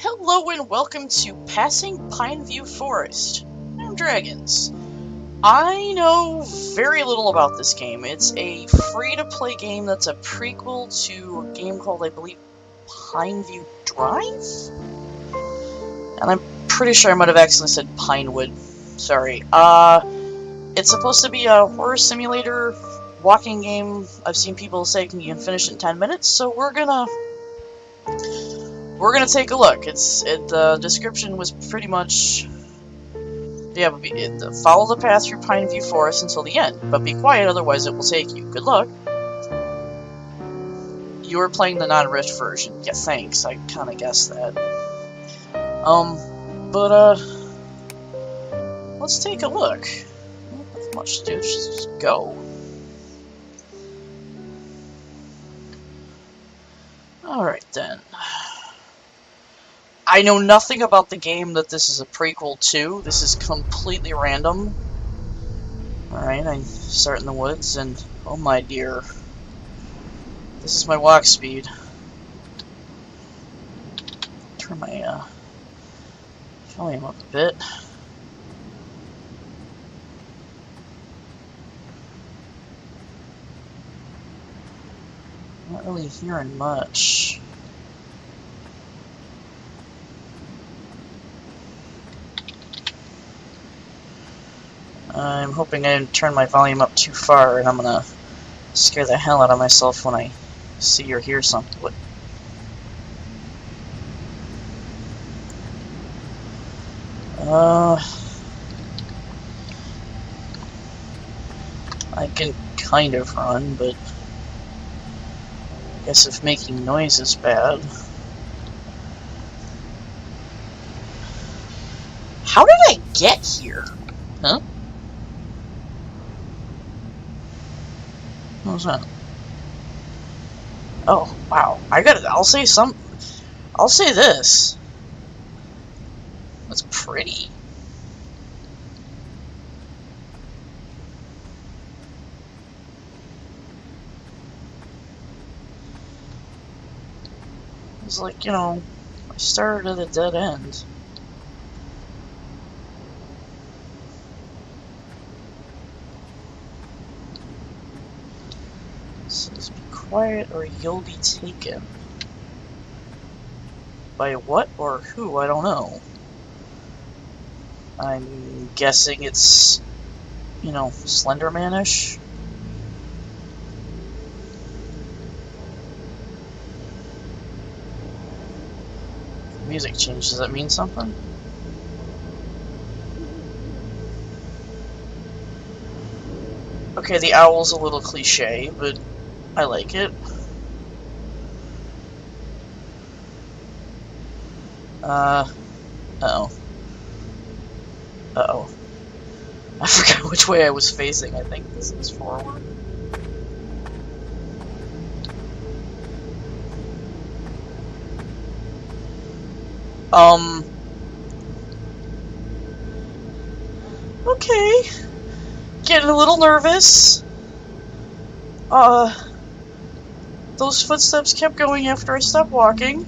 Hello and welcome to Passing Pineview Forest. I'm Dragons. I know very little about this game. It's a free-to-play game that's a prequel to a game called, I believe, Pineview Drive? And I'm pretty sure I might have accidentally said Pinewood. Sorry. It's supposed to be a horror simulator walking game. I've seen people say you can finish it in 10 minutes, so we're gonna take a look. The description was pretty much, yeah, follow the path through Pineview Forest until the end, but be quiet, otherwise it will take you. Good luck. You were playing the non-rift version. Yeah, thanks. I kind of guessed that. Let's take a look. Not much to do. Just go. Alright then. I know nothing about the game that this is a prequel to. This is completely random. Alright, I start in the woods, and oh my dear. This is my walk speed. Turn my volume up a bit. Not really hearing much. I'm hoping I didn't turn my volume up too far, and I'm gonna scare the hell out of myself when I see or hear something. What? I can kind of run, but I guess if making noise is bad. How did I get here? Huh? What was that? Oh, wow. I'll say this. That's pretty. It's like, you know, I started at a dead end. Says be quiet or you'll be taken. By what or who? I don't know. I'm guessing it's, you know, Slenderman-ish. Music change, does that mean something? Okay, the owl's a little cliche, but I like it. Uh-oh. Uh-oh. I forgot which way I was facing. I think this is forward. Okay. Getting a little nervous. Those footsteps kept going after I stopped walking.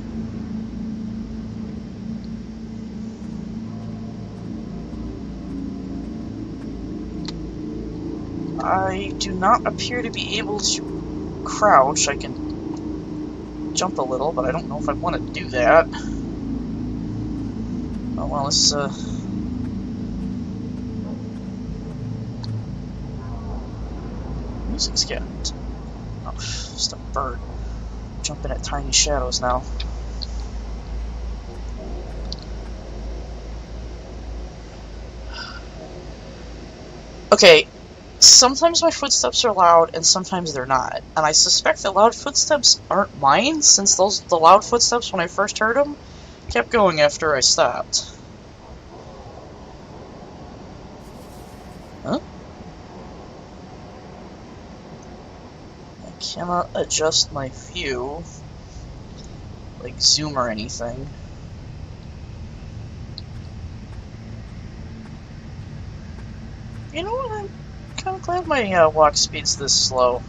I do not appear to be able to crouch. I can jump a little, but I don't know if I want to do that. Oh well, let's music's getting... Oh, just a bird. Jumping at tiny shadows now. Okay, sometimes my footsteps are loud and sometimes they're not. And I suspect the loud footsteps aren't mine, since the loud footsteps when I first heard them kept going after I stopped. Huh? I cannot adjust my view, like zoom or anything. You know what? I'm kind of glad my walk speed's this slow.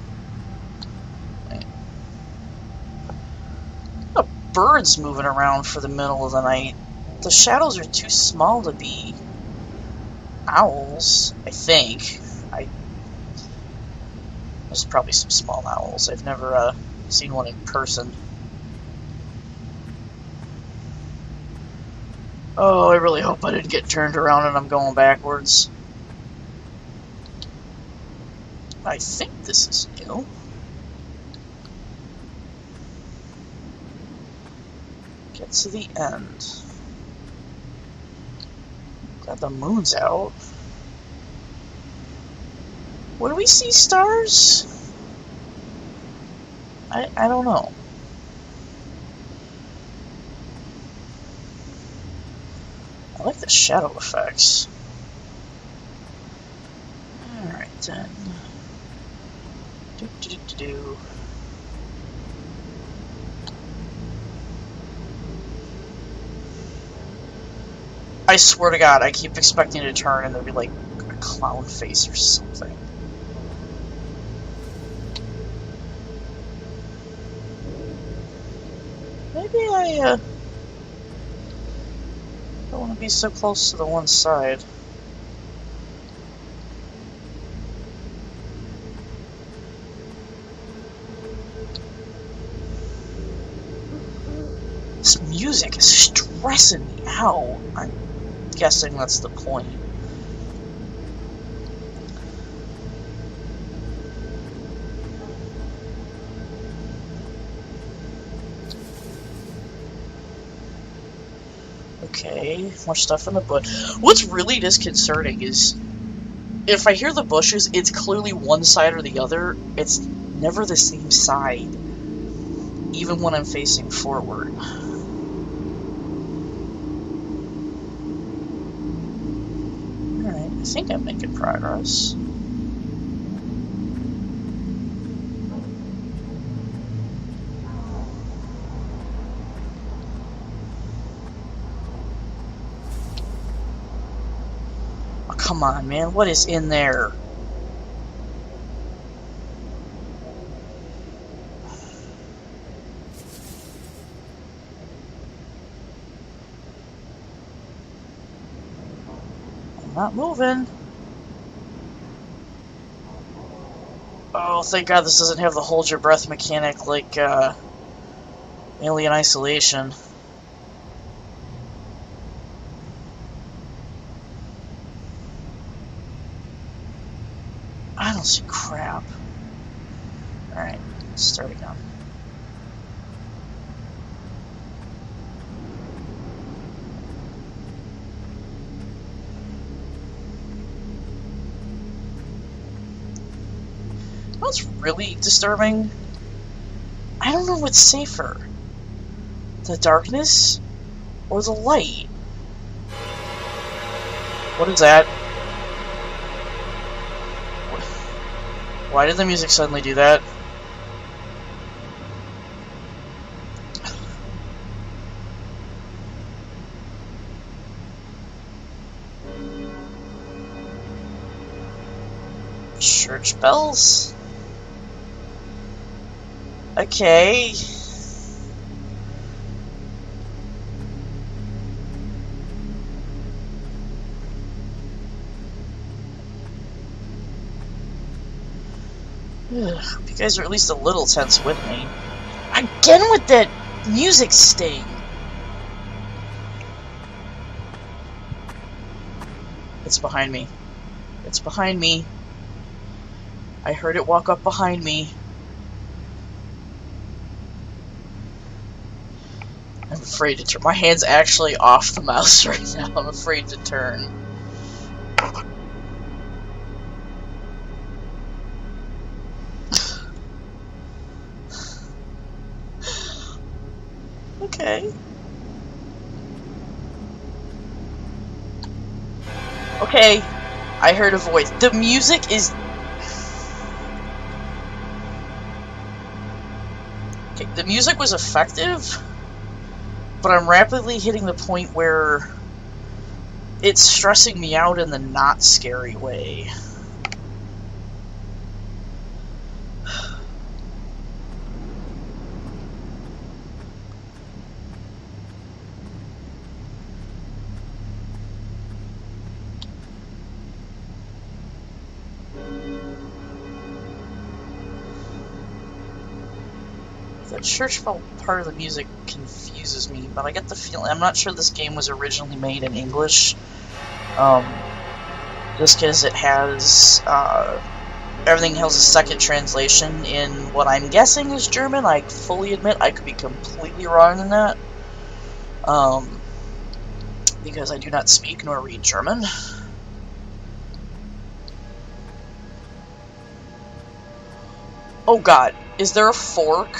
birds moving around for the middle of the night. The shadows are too small to be owls, I think. There's probably some small owls. I've never seen one in person. Oh, I really hope I didn't get turned around and I'm going backwards. I think this is new. Get to the end. Glad the moon's out. Would we see stars? I don't know. I like the shadow effects. Alright then. Do. I swear to God, I keep expecting to turn and there'll be like a clown face or something. Maybe I don't want to be so close to the one side. This music is stressing me out. I'm guessing that's the point. Okay, more stuff in the bush. What's really disconcerting is if I hear the bushes, it's clearly one side or the other. It's never the same side, even when I'm facing forward. Alright, I think I'm making progress. Come on, man. What is in there? I'm not moving. Oh, thank God this doesn't have the hold your breath mechanic like Alien Isolation. I don't see crap. Alright, let's start again. What's really disturbing? I don't know what's safer. The darkness or the light? What is that? Why did the music suddenly do that? Church bells? Okay. Ugh, you guys are at least a little tense with me. Again with that music sting! It's behind me. It's behind me. I heard it walk up behind me. I'm afraid to turn. My hand's actually off the mouse right now. I'm afraid to turn. Okay. Okay. I heard a voice. The music is... Okay, the music was effective, but I'm rapidly hitting the point where it's stressing me out in the not scary way. That church part of the music confuses me, but I get the feeling... I'm not sure this game was originally made in English. Just because it has... everything has a second translation in what I'm guessing is German. I fully admit I could be completely wrong in that. Because I do not speak nor read German. Oh god, is there a fork?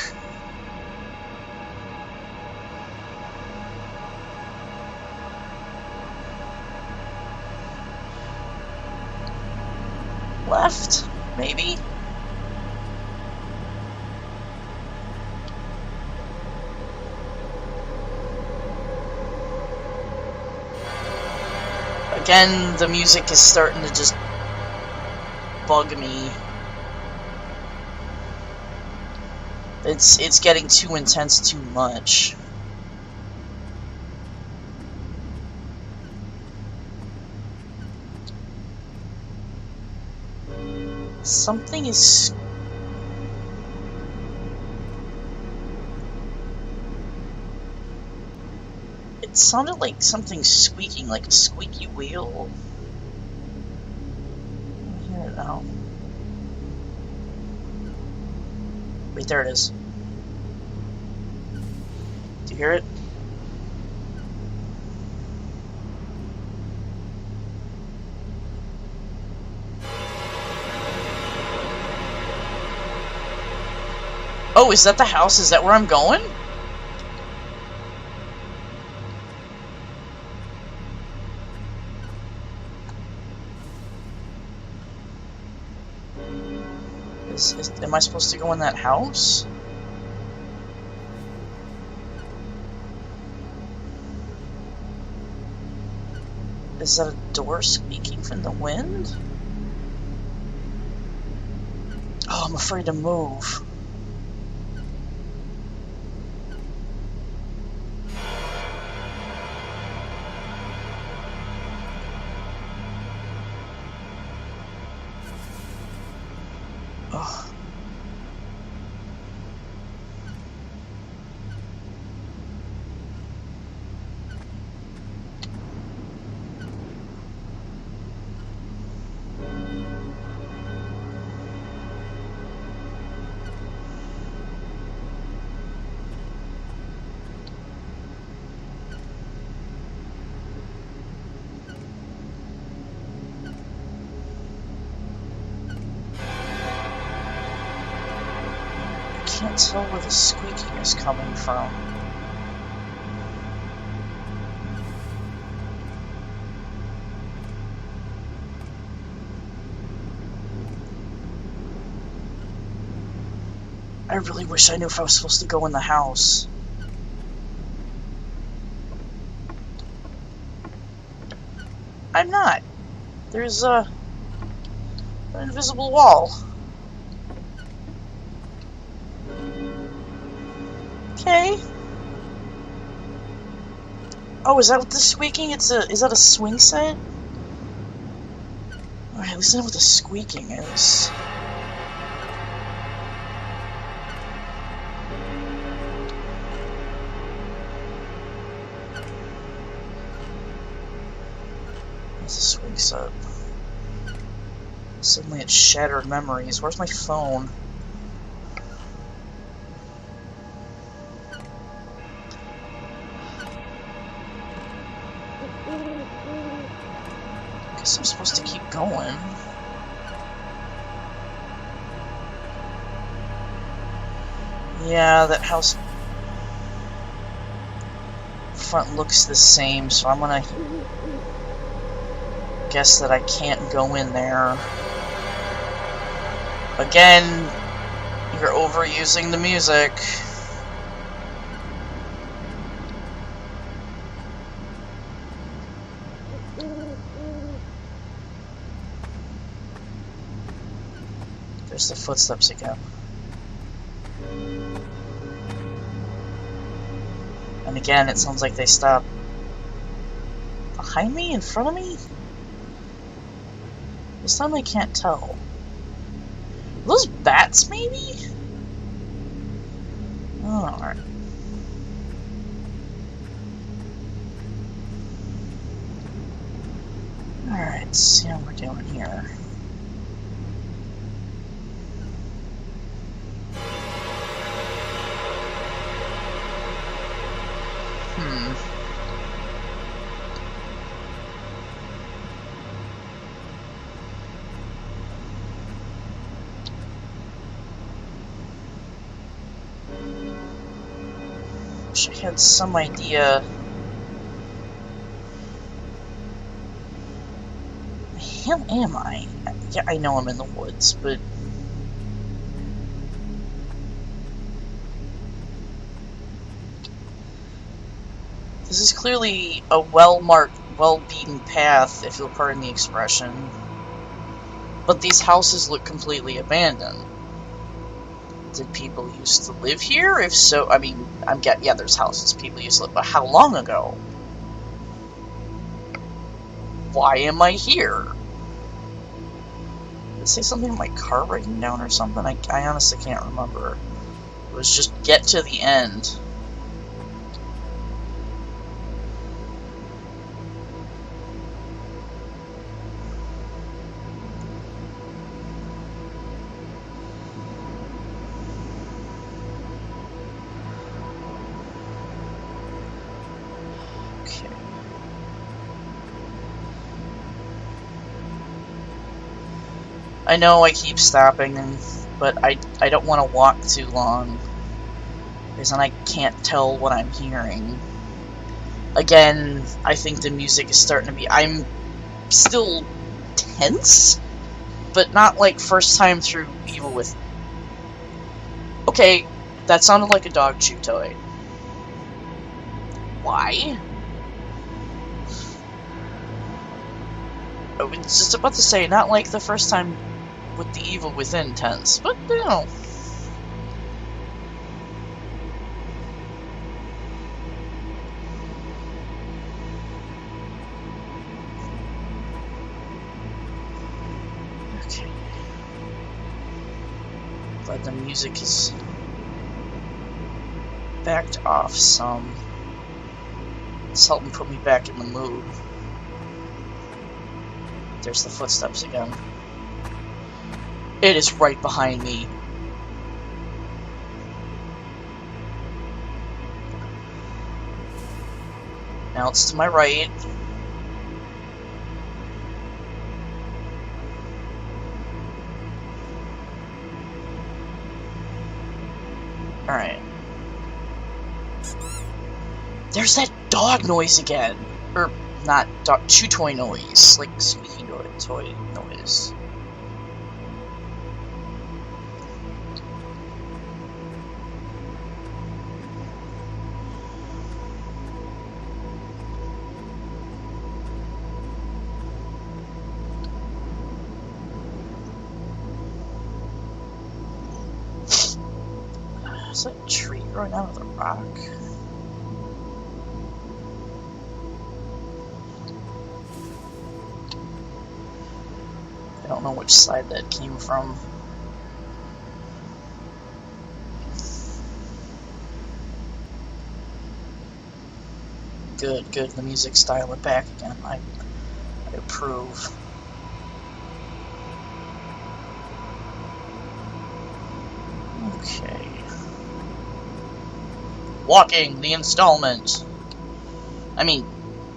Left? Maybe? Again, the music is starting to just bug me. It's getting too intense too much. Something is... It sounded like something squeaking, like a squeaky wheel. I hear it now. Wait, there it is. Do you hear it? Oh, is that the house? Is that where I'm going? Am I supposed to go in that house? Is that a door squeaking from the wind? Oh, I'm afraid to move. Oh. I can't tell where the squeaking is coming from. I really wish I knew if I was supposed to go in the house. I'm not. There's an invisible wall. Okay. Oh, is that what the squeaking? Is that a swing set? Alright, at least I know what the squeaking is. What's the swing set? Suddenly it's shattered memories. Where's my phone? Guess I'm supposed to keep going. Yeah, that house front looks the same, so I'm gonna guess that I can't go in there. Again, you're overusing the music. There's the footsteps again. And again, it sounds like they stop behind me, in front of me? This time I can't tell. Are those bats, maybe? Alright. Alright, let's see how we're doing here. Wish I had some idea. The hell am I? Yeah, I know I'm in the woods, but this is clearly a well-marked, well-beaten path, if you'll pardon the expression. But these houses look completely abandoned. Did people used to live here? If so, I mean, yeah, there's houses people used to live, but how long ago? Why am I here? Did it say something about my car breaking down or something? I honestly can't remember. It was just get to the end. I know I keep stopping, but I don't want to walk too long, because then I can't tell what I'm hearing. Again, I think the music is starting to be... I'm still tense, but not like first time through Evil with... Okay, that sounded like a dog chew toy. Why? I was just about to say, not like the first time with the Evil Within tense, but you know. Okay. Glad the music is backed off some. It's helping put me back in the mood. There's the footsteps again. It is right behind me. Now it's to my right. Alright. There's that dog noise again. Or, not dog, chew toy noise. Like, squeaky toy noise. Is that a tree growing out of the rock? I don't know which side that came from. Good, good. The music's dialing back again. I approve. Okay. Walking the installment. I mean,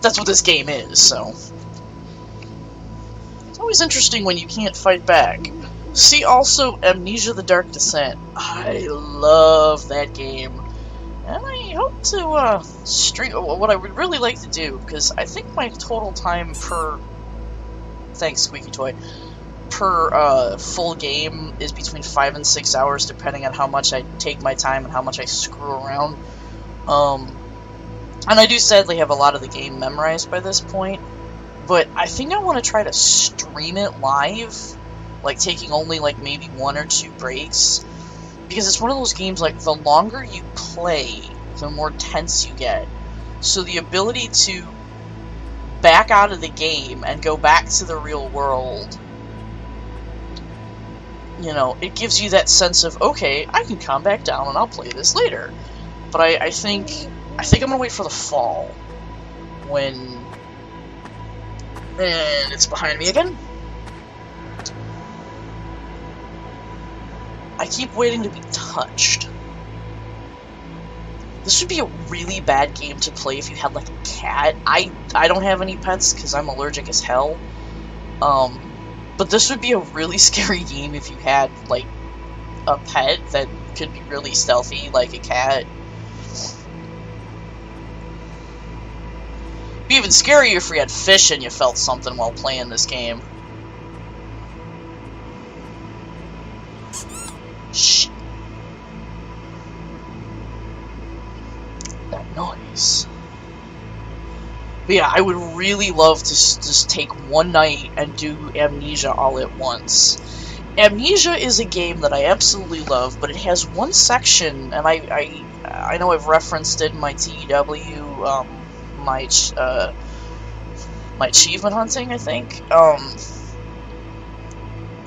that's what this game is, so. It's always interesting when you can't fight back. See also Amnesia: The Dark Descent. I love that game. And I hope to stream what I would really like to do, because I think my total time per thanks Squeaky Toy per full game is between 5 and 6 hours, depending on how much I take my time and how much I screw around. And I do sadly have a lot of the game memorized by this point, but I think I want to try to stream it live, like taking only like maybe 1 or 2 breaks, because it's one of those games like the longer you play, the more tense you get. So the ability to back out of the game and go back to the real world you know, it gives you that sense of, okay, I can calm back down and I'll play this later. But I think I'm gonna wait for the fall when, and it's behind me again. I keep waiting to be touched. This would be a really bad game to play if you had, like, a cat. I don't have any pets because I'm allergic as hell. But this would be a really scary game if you had, like, a pet that could be really stealthy, like a cat. It'd be even scarier if we had fish and you felt something while playing this game. Shh. That noise. But yeah, I would really love to just take one night and do Amnesia all at once. Amnesia is a game that I absolutely love, but it has one section, and I know I've referenced it in my TEW, my achievement hunting, I think.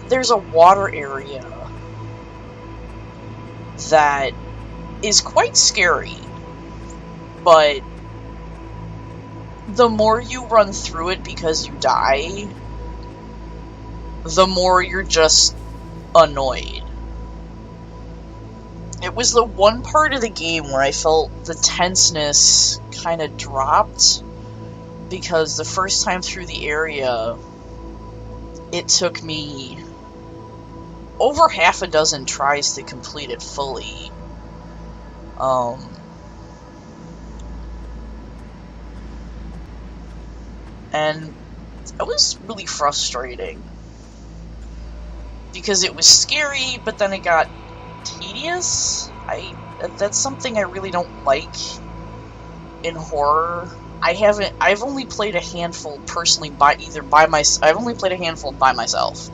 There's a water area that is quite scary, but the more you run through it because you die, the more you're just annoyed. It was the one part of the game where I felt the tenseness kind of dropped, because the first time through the area, it took me over half a dozen tries to complete it fully. And it was really frustrating, because it was scary, but then it got tedious. That's something I really don't like in horror. I've only played a handful personally I've only played a handful by myself.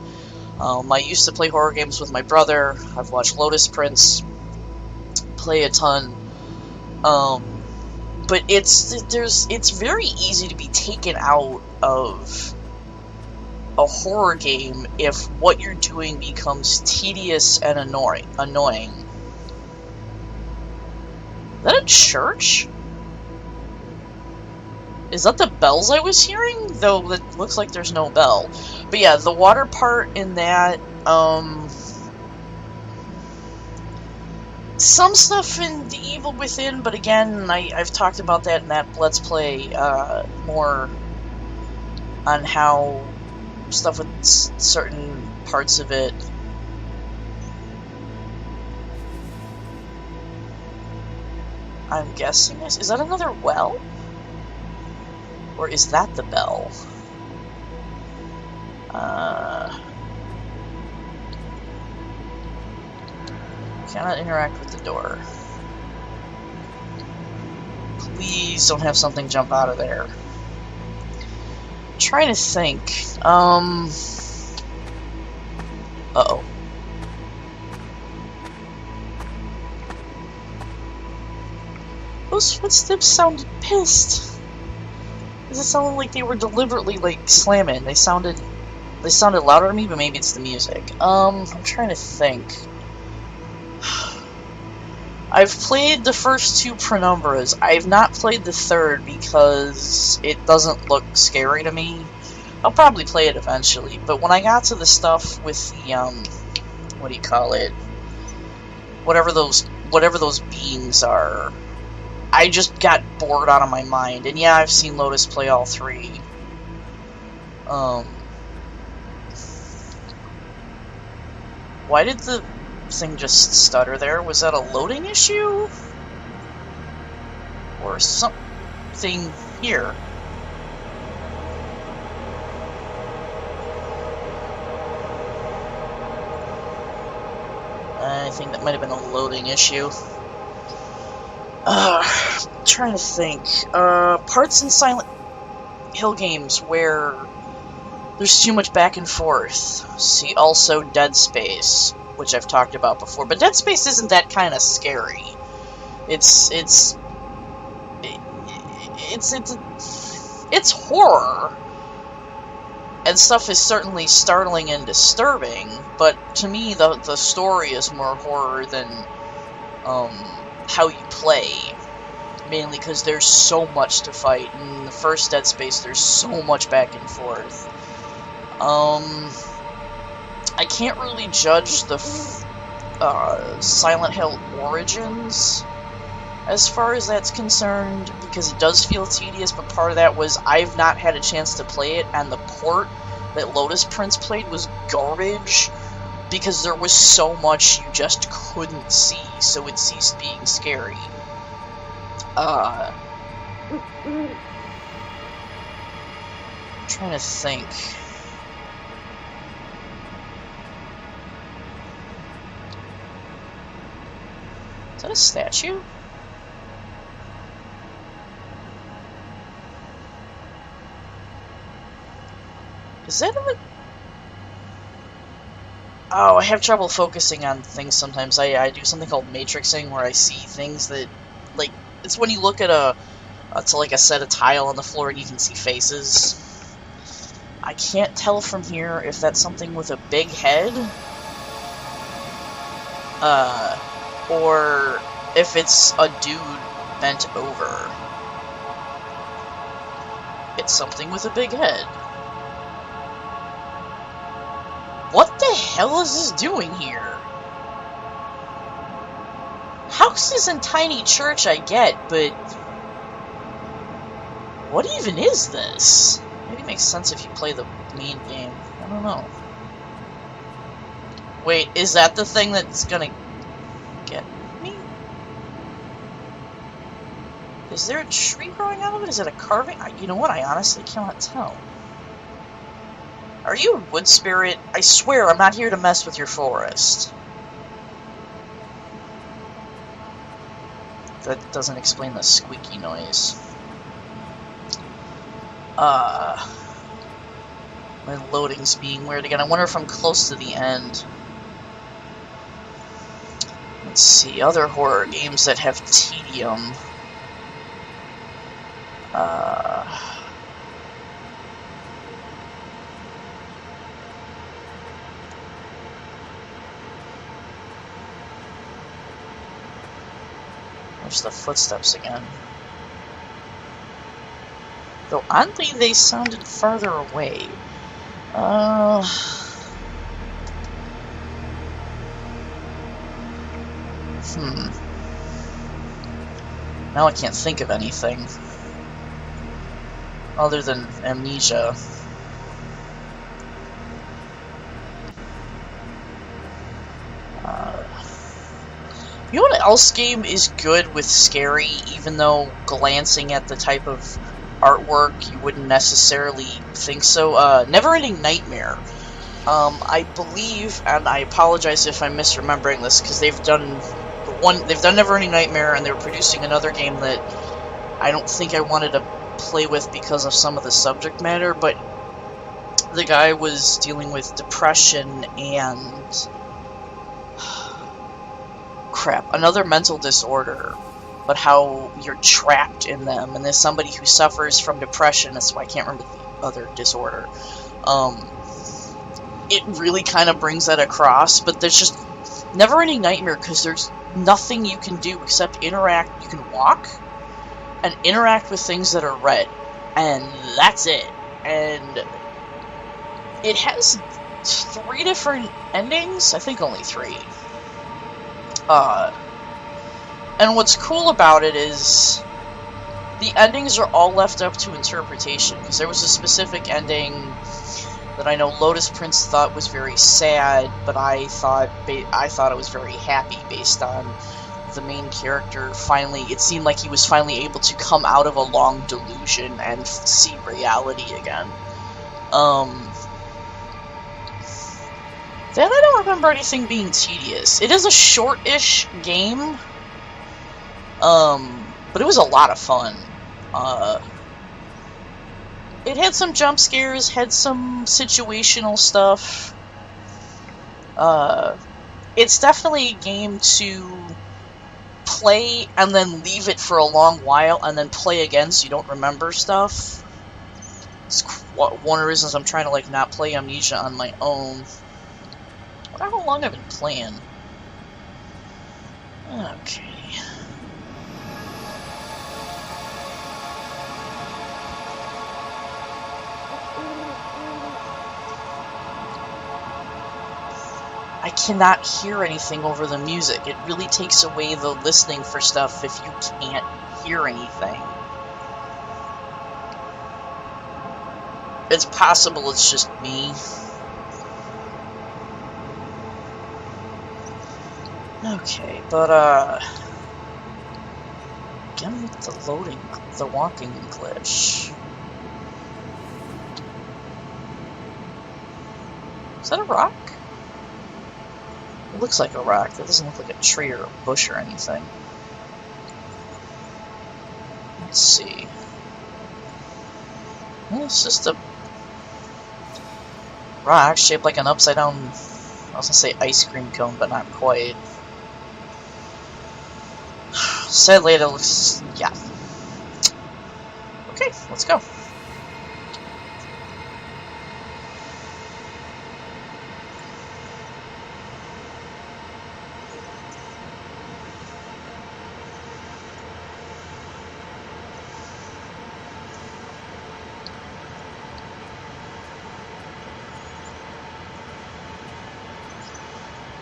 I used to play horror games with my brother. I've watched Lotus Prince play a ton. But it's very easy to be taken out of a horror game if what you're doing becomes tedious and annoying. Is that a church? Is that the bells I was hearing? Though it looks like there's no bell. But yeah, the water part in that, some stuff in The Evil Within, but again, I've talked about that in that Let's Play, more on how stuff with certain parts of it. I'm guessing is that another well? Or is that the bell? Cannot interact with the door. Please don't have something jump out of there. I'm trying to think. Uh-oh. Those footsteps sounded pissed. It sounded like they were deliberately, like, slamming. They sounded louder to me, but maybe it's the music. I'm trying to think. I've played the first two Penumbras. I've not played the third because it doesn't look scary to me. I'll probably play it eventually, but when I got to the stuff with the, what do you call it? Whatever those beams are, I just got bored out of my mind. And yeah, I've seen Lotus play all three. Why did the thing just stutter there? Was that a loading issue? Or something here? I think that might have been a loading issue. Trying to think. Parts in Silent Hill games where there's too much back and forth. See also Dead Space, which I've talked about before. But Dead Space isn't that kind of scary. It's horror. And stuff is certainly startling and disturbing, but to me, the story is more horror than how you play. Mainly because there's so much to fight. In the first Dead Space, there's so much back and forth. I can't really judge the Silent Hill Origins as far as that's concerned, because it does feel tedious, but part of that was I've not had a chance to play it, and the port that Lotus Prince played was garbage, because there was so much you just couldn't see, so it ceased being scary. I'm trying to think. Is that a statue? Is that a... Oh, I have trouble focusing on things sometimes. I do something called matrixing, where I see things that, like, it's when you look at to like a set of tile on the floor and you can see faces. I can't tell from here if that's something with a big head, or if it's a dude bent over. It's something with a big head. What the hell is this doing here? Houses and tiny church I get, but what even is this? Maybe it makes sense if you play the main game. I don't know. Wait, is that the thing that's gonna get me? Is there a tree growing out of it? Is it a carving? You know what? I honestly cannot tell. Are you a wood spirit? I swear I'm not here to mess with your forest. That doesn't explain the squeaky noise. My loading's being weird again. I wonder if I'm close to the end. Let's see, other horror games that have tedium. There's the footsteps again. Though oddly they sounded farther away. Now I can't think of anything other than Amnesia. You know what else game is good with scary, even though glancing at the type of artwork you wouldn't necessarily think so? Neverending Nightmare. I believe, and I apologize if I'm misremembering this, because they've done Neverending Nightmare, and they're producing another game that I don't think I wanted to play with because of some of the subject matter, but the guy was dealing with depression and another mental disorder, but how you're trapped in them, and there's somebody who suffers from depression. That's why I can't remember the other disorder. It really kind of brings that across, but there's just Neverending Nightmare, because there's nothing you can do except interact. You can walk and interact with things that are red, and that's it. And it has 3 different endings. I think only 3. And what's cool about it is the endings are all left up to interpretation, because there was a specific ending that I know Lotus Prince thought was very sad, but I thought it was very happy based on the main character finally. It seemed like he was finally able to come out of a long delusion and see reality again. Then I don't remember anything being tedious. It is a short-ish game, but it was a lot of fun. It had some jump scares, had some situational stuff. It's definitely a game to play and then leave it for a long while and then play again so you don't remember stuff. It's one of the reasons I'm trying to, like, not play Amnesia on my own. I wonder how long I've been playing. Okay. I cannot hear anything over the music. It really takes away the listening for stuff if you can't hear anything. It's possible it's just me. Okay, but, again with the loading, the walking glitch. Is that a rock? It looks like a rock. That doesn't look like a tree or a bush or anything. Let's see. Well, it's just a rock shaped like an upside down, I was gonna say ice cream cone, but not quite. Sadly, it looks, yeah. Okay, let's go.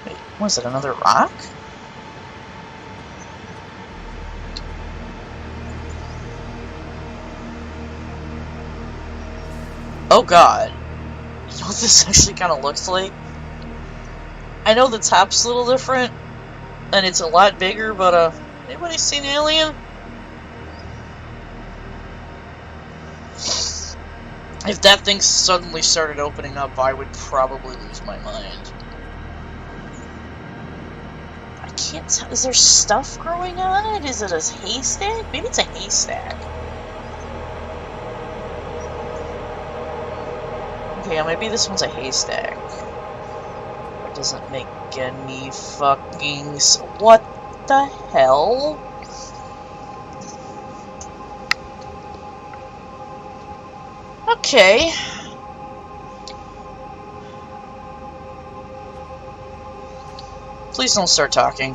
Wait, was it another rock? Oh god. You know what this actually kind of looks like? I know the top's a little different, and it's a lot bigger, but, anybody seen Alien? If that thing suddenly started opening up, I would probably lose my mind. I can't tell. Is there stuff growing on it? Is it a haystack? Maybe it's a haystack. Okay, maybe this one's a haystack. It doesn't make any fucking what the hell? Okay. Please don't start talking.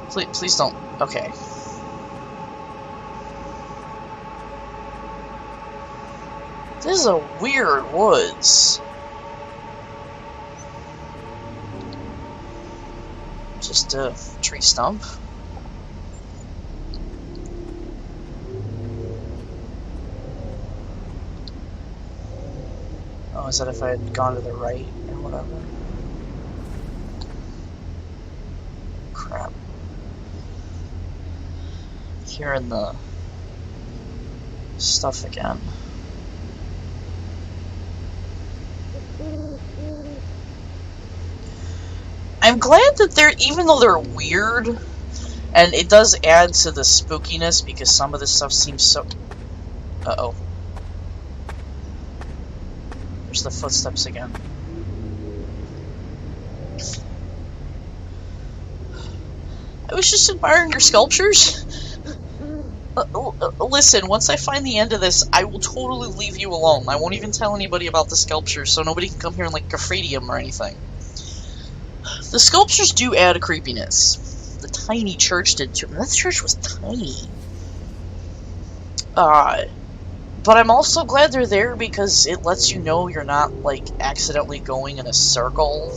Please don't. Okay. This is a weird woods. Just a tree stump. Oh, is that if I had gone to the right or whatever? Crap. Hearing the stuff again. I'm glad that they're, even though they're weird, and it does add to the spookiness because some of this stuff seems so... Uh-oh. There's the footsteps again. I was just admiring your sculptures. Listen, once I find the end of this, I will totally leave you alone. I won't even tell anybody about the sculptures, so nobody can come here and, like, graffiti them or anything. The sculptures do add a creepiness. The tiny church did too. That church was tiny. But I'm also glad they're there because it lets you know you're not, like, accidentally going in a circle.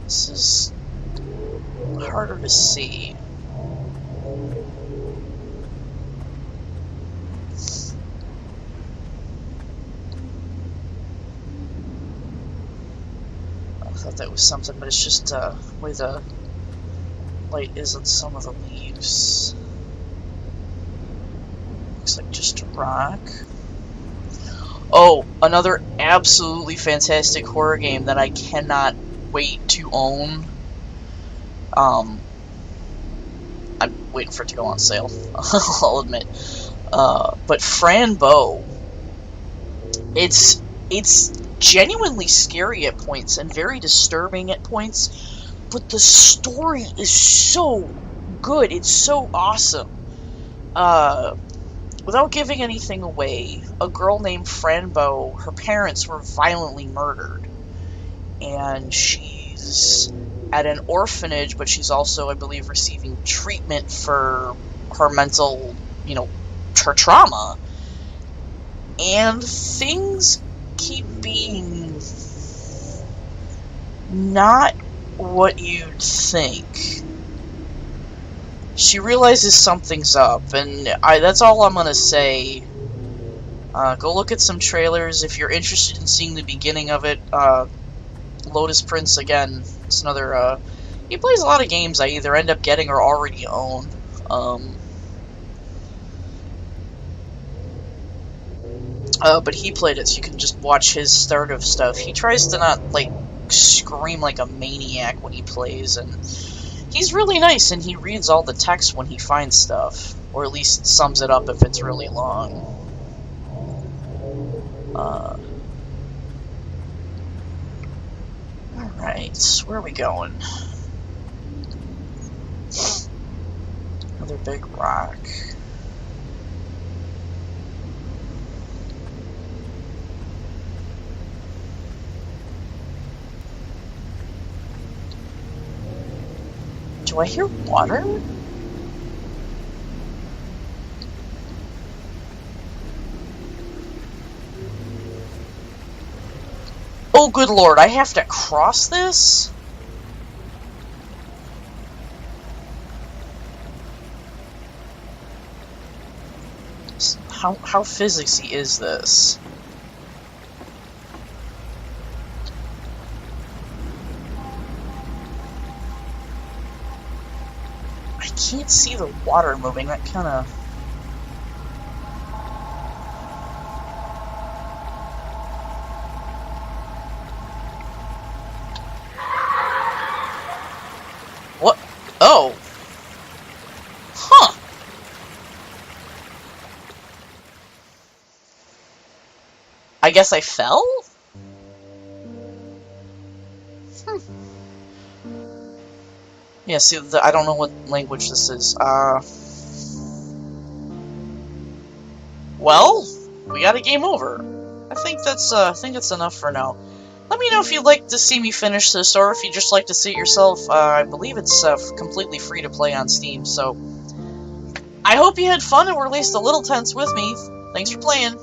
This is harder to see. I thought that was something, but it's just the way the light is on some of the leaves. Looks like just a rock. Oh, another absolutely fantastic horror game that I cannot wait to own. I'm waiting for it to go on sale, I'll admit. But Franbo, it's genuinely scary at points and very disturbing at points, but the story is so good. It's so awesome. Without giving anything away, a girl named Franbo, her parents were violently murdered. And she's at an orphanage, but she's also, I believe, receiving treatment for her mental, her trauma. And things keep being not what you'd think. She realizes something's up, and that's all I'm gonna say. Go look at some trailers if you're interested in seeing the beginning of it. Lotus Prince, again, it's another, he plays a lot of games I either end up getting or already own. But he played it, so you can just watch his start of stuff. He tries to not, scream like a maniac when he plays, and he's really nice, and he reads all the text when he finds stuff, or at least sums it up if it's really long. Alright, where are we going? Another big rock. Do I hear water? Oh, good lord, I have to cross this? How physicsy is this? I can't see the water moving, that kinda... What? Oh! Huh! I guess I fell? Yeah, see, I don't know what language this is. Well, we got a game over. I think that's enough for now. Let me know if you'd like to see me finish this, or if you'd just like to see it yourself. I believe it's completely free to play on Steam, so... I hope you had fun and were at least a little tense with me. Thanks for playing.